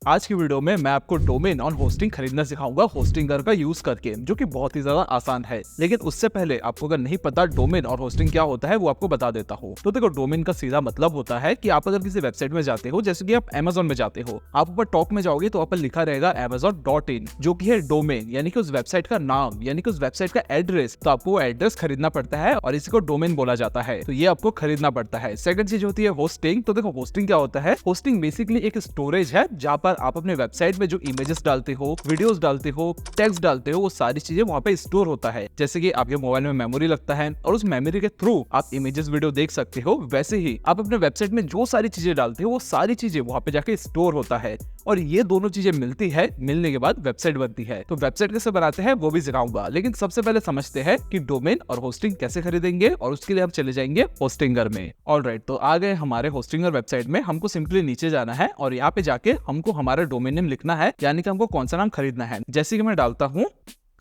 आज की वीडियो में मैं आपको डोमेन और होस्टिंग खरीदना सिखाऊंगा होस्टिंगर का यूज करके, जो कि बहुत ही ज्यादा आसान है। लेकिन उससे पहले आपको अगर नहीं पता डोमेन और होस्टिंग क्या होता है वो आपको बता देता हूँ। तो देखो, डोमेन का सीधा मतलब होता है कि आप अगर किसी वेबसाइट में जाते हो, जैसे कि आप Amazon में जाते हो, आप ऊपर टॉप में जाओगे तो वहाँ पर लिखा रहेगा amazon.in, जो कि है डोमेन, यानी कि उस वेबसाइट का नाम, यानी कि उस वेबसाइट का एड्रेस। तो आपको वो एड्रेस खरीदना पड़ता है और इसी को डोमेन बोला जाता है। तो ये आपको खरीदना पड़ता है। सेकंड चीज होती है होस्टिंग। तो देखो, होस्टिंग क्या होता है? होस्टिंग बेसिकली एक स्टोरेज है जहाँ पर आप अपने वेबसाइट में जो इमेजेस डालते हो, वीडियोस डालते हो, टेक्स्ट डालते हो, वो सारी चीजें वहाँ पे स्टोर होता है। जैसे कि आपके मोबाइल में मेमोरी लगता है और उस मेमोरी के थ्रू आप इमेजेस वीडियो देख सकते हो, वैसे ही आप अपने वेबसाइट में जो सारी चीजें डालते हो वो सारी चीजें वहाँ पे जाके स्टोर होता है। और ये दोनों चीजें मिलती है, मिलने के बाद वेबसाइट बनती है। तो वेबसाइट कैसे बनाते हैं वो भी सिखाऊंगा, लेकिन सबसे पहले समझते हैं कि डोमेन और होस्टिंग कैसे खरीदेंगे, और उसके लिए हम चले जाएंगे होस्टिंगर में। ऑलराइट, तो आ गए हमारे होस्टिंगर वेबसाइट में। हमको सिंपली नीचे जाना है और यहाँ पे जाके हमको हमारा डोमेन नेम लिखना है, यानी कि हमको कौन सा नाम खरीदना है। जैसे कि मैं डालता हूँ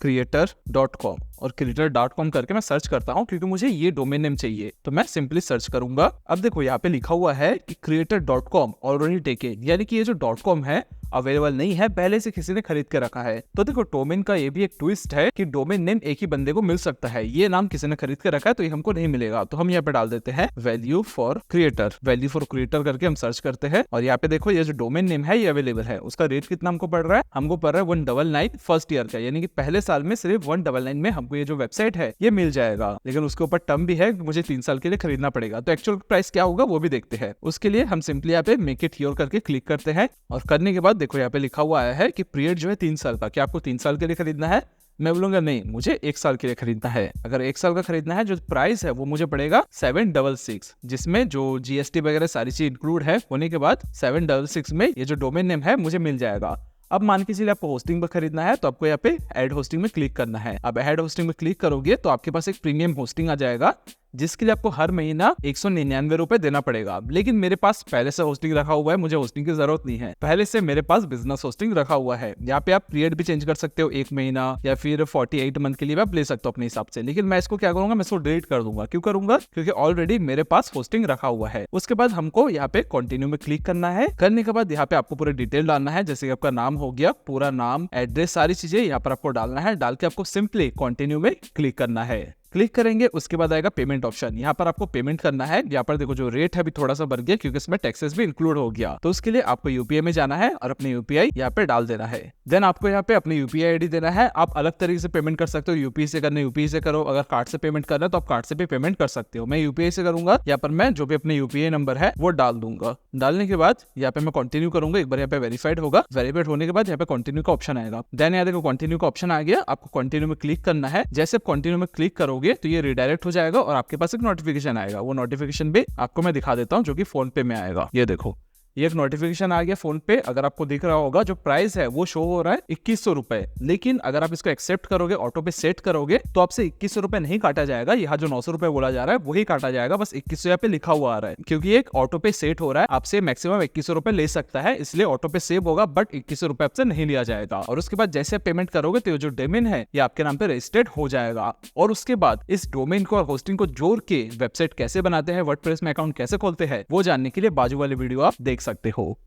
creator.com और creator.com करके मैं सर्च करता हूँ, क्योंकि मुझे ये डोमेन नेम चाहिए। तो मैं सिंपली सर्च करूंगा। अब देखो, यहाँ पे लिखा हुआ है कि creator.com ऑलरेडी टेकन, यानी कि ये जो .com है अवेलेबल नहीं है, पहले से किसी ने खरीद के रखा है। तो देखो, डोमेन का ये भी एक ट्विस्ट है कि डोमेन नेम एक ही बंदे को मिल सकता है। ये नाम किसी ने खरीद के रखा है तो ये हमको नहीं मिलेगा। तो हम यहाँ पे डाल देते हैं वैल्यू फॉर क्रिएटर करके हम सर्च करते हैं। और यहाँ पे देखो, ये जो डोमेन नेम है ये अवेलेबल है। उसका रेट कितना हमको पड़ रहा है? हमको पड़ रहा है 199 फर्स्ट ईयर का, यानी कि पहले साल में सिर्फ 199 में हमको ये जो वेबसाइट है ये मिल जाएगा। लेकिन उसके ऊपर टर्म भी है कि मुझे 3 साल के लिए खरीदना पड़ेगा। तो एक्चुअल प्राइस क्या होगा वो भी देखते हैं। उसके लिए हम सिंपली यहाँ पे मेक इट हियर करके क्लिक करते हैं। और करने के बाद देखो, यहाँ पे लिखा हुआ आया है कि पीरियड जो है 3 साल का। क्या आपको 3 साल के लिए खरीदना है? मैं बोलूंगा नहीं, मुझे 1 साल के लिए खरीदना है। अगर 1 साल का खरीदना है, जो प्राइस है वो मुझे पड़ेगा 766, जिसमें जो जीएसटी वगैरह सारी चीज इंक्लूड है होने के बाद 766 में ये जो डोमेन नेम है मुझे मिल जाएगा। अब मान के चलिए आपको होस्टिंग पर खरीदना है, तो आपको यहाँ पे ऐड होस्टिंग में क्लिक करना है। अब ऐड होस्टिंग में क्लिक करोगे तो आपके पास एक प्रीमियम होस्टिंग आ जाएगा, जिसके लिए आपको हर महीना 199 रुपए देना पड़ेगा। लेकिन मेरे पास पहले से होस्टिंग रखा हुआ है, मुझे होस्टिंग की जरूरत नहीं है। पहले से मेरे पास बिजनेस होस्टिंग रखा हुआ है। यहाँ पे आप पीरियड भी चेंज कर सकते हो, 1 महीना या फिर 48 मंथ के लिए भी आप ले सकते हो अपने हिसाब से। लेकिन मैं इसको क्या करूंगा, मैं इसको डिलीट कर दूंगा। क्यों करूंगा? क्योंकि ऑलरेडी मेरे पास होस्टिंग रखा हुआ है। उसके बाद हमको यहाँ पे कंटिन्यू में क्लिक करना है। करने के बाद यहाँ पे आपको पूरा डिटेल डालना है, जैसे कि आपका नाम हो गया, पूरा नाम, एड्रेस, सारी चीजें यहाँ पर आपको डालना है। डाल के आपको सिंपली कंटिन्यू में क्लिक करना है। क्लिक करेंगे, उसके बाद आएगा पेमेंट ऑप्शन। यहाँ पर आपको पेमेंट करना है। यहाँ पर देखो, जो रेट है अभी थोड़ा सा बढ़ गया क्योंकि इसमें टैक्सेस भी इंक्लूड हो गया। तो उसके लिए आपको यूपीआई में जाना है और अपने यूपीआई यहाँ पे डाल देना है। देन आपको यहाँ पे अपने यूपीआई आईडी देना है। आप अलग तरीके से पेमेंट कर सकते हो, यूपीआई से करना यूपीआई से करो, अगर कार्ड से पेमेंट करना है तो आप कार्ड से भी पेमेंट कर सकते हो। मैं यूपीआई से करूंगा। यहाँ पर मैं जो भी अपने यूपीआई नंबर है वो डाल दूंगा। डालने के बाद यहाँ पे मैं कंटिन्यू करूंगा। एक बार यहाँ पे वेरीफाइड होगा। वेरीफाइड होने के बाद यहाँ पे कंटिन्यू का ऑप्शन आएगा। देन यहाँ देखो, कंटिन्यू का ऑप्शन आ गया। आपको कंटिन्यू में क्लिक करना है। जैसे आप कंटिन्यू में क्लिक करोगे तो ये रिडायरेक्ट हो जाएगा और आपके पास एक नोटिफिकेशन आएगा। वो नोटिफिकेशन भी आपको मैं दिखा देता हूं, जो कि फोन पे में आएगा। ये देखो, ये एक नोटिफिकेशन आ गया फोन पे। अगर आपको दिख रहा होगा, जो प्राइस है वो शो हो रहा है 2100 रुपए। लेकिन अगर आप इसको एक्सेप्ट करोगे, ऑटो पे सेट करोगे, तो आपसे 2100 रुपए नहीं काटा जाएगा। यहाँ जो 900 रुपए बोला जा रहा है वही काटा जाएगा। बस 2100 यहाँ पे लिखा हुआ आ रहा है, क्योंकि एक ऑटो पे सेट हो रहा है। आपसे मैक्सिमम 2100 रुपए ले सकता है, इसलिए ऑटो पे सेव होगा, बट 2100 रुपए आपसे नहीं लिया जाएगा। और उसके बाद जैसे आप पेमेंट करोगे तो जो डोमेन है ये आपके नाम पे रजिस्टर्ड हो जाएगा। और उसके बाद इस डोमेन को और होस्टिंग को जोड़ के वेबसाइट कैसे बनाते हैं, वर्डप्रेस में अकाउंट कैसे खोलते हैं, वो जानने के लिए बाजू वाली वीडियो आप देख सकते हो।